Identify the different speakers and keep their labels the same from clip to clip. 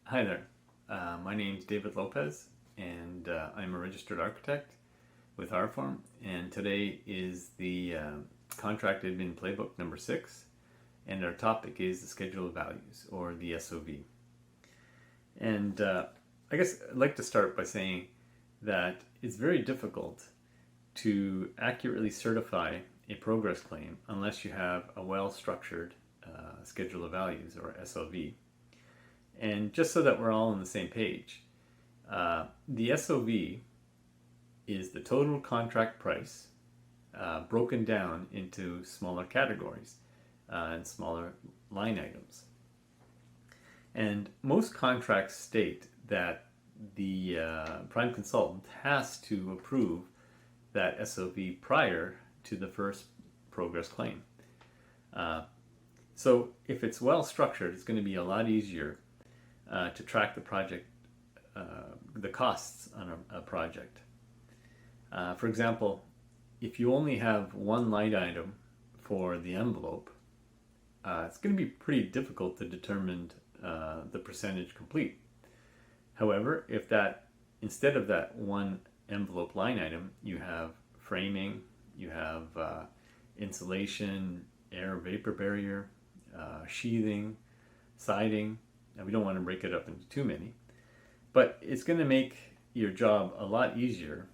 Speaker 1: Hi there. My name's David Lopez, and I'm a registered architect with RForm. And today is the Contract Admin Playbook number 6, and our topic is the Schedule of Values, or the SOV. And I guess I'd like to start by saying that it's very difficult to accurately certify a progress claim unless you have a well-structured Schedule of Values, or SOV. And just so that we're all on the same page, the SOV is the total contract price broken down into smaller categories and smaller line items. And most contracts state that the prime consultant has to approve that SOV prior to the first progress claim. So if it's well structured, it's going to be a lot easier to track the project, the costs on a project. For example, if you only have one line item for the envelope, it's going to be pretty difficult to determine the percentage complete. However, if instead of that one envelope line item, you have framing, you have insulation, air vapor barrier, sheathing, siding. Now, we don't want to break it up into too many, but it's going to make your job a lot easier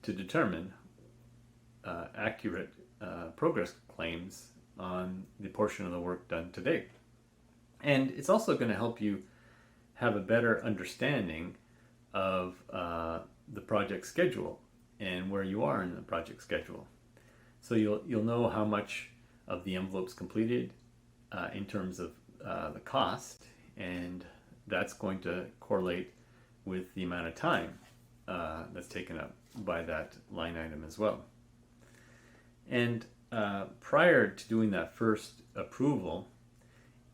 Speaker 1: to determine accurate progress claims on the portion of the work done today. And it's also going to help you have a better understanding of the project schedule and where you are in the project schedule. So you'll know how much of the envelope's completed in terms of the cost, and that's going to correlate with the amount of time that's taken up by that line item as well. And prior to doing that first approval,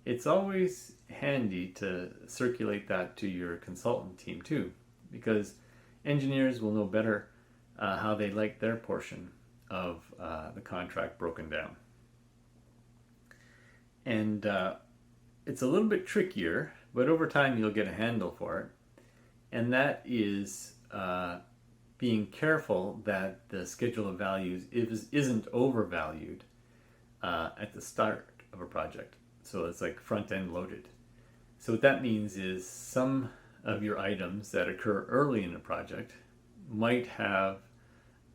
Speaker 1: it's always handy to circulate that to your consultant team too, because engineers will know better how they like their portion of the contract broken down. And it's a little bit trickier, but over time you'll get a handle for it. And that is being careful that the schedule of values isn't overvalued at the start of a project. So it's like front end loaded. So what that means is some of your items that occur early in a project might have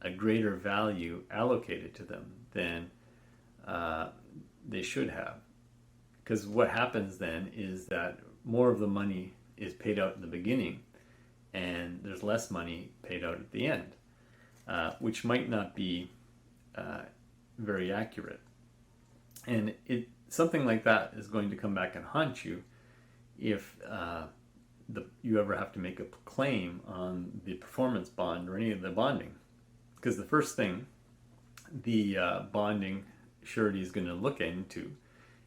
Speaker 1: a greater value allocated to them than they should have. Because what happens then is that more of the money is paid out in the beginning and there's less money paid out at the end, which might not be very accurate. And something like that is going to come back and haunt you if you ever have to make a claim on the performance bond or any of the bonding. Because the first thing the bonding surety is going to look into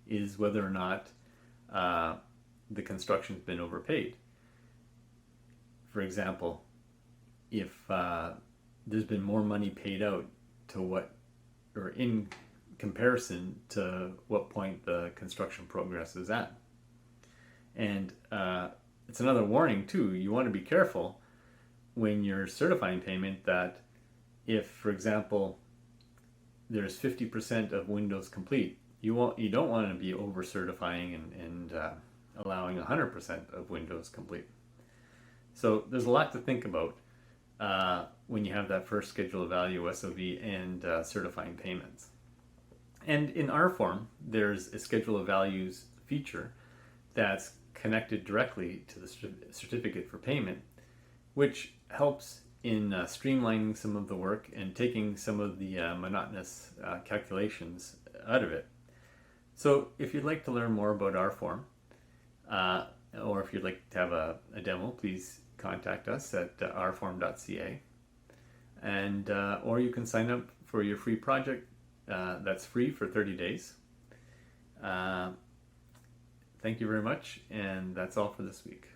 Speaker 1: is whether or not the construction's been overpaid. For example, if there's been more money paid out to or in comparison to what point the construction progress is at. And it's another warning too, you want to be careful when you're certifying payment that if, for example, there's 50% of windows complete, you don't want to be over certifying and allowing 100% of windows complete. So there's a lot to think about when you have that first schedule of value SOV and certifying payments. And in RForm, there's a schedule of values feature that's connected directly to the certificate for payment, which helps in streamlining some of the work and taking some of the monotonous calculations out of it. So if you'd like to learn more about RForm, or if you'd like to have a demo, please contact us at rform.ca, and or you can sign up for your free project. That's free for 30 days. Thank you very much, and that's all for this week.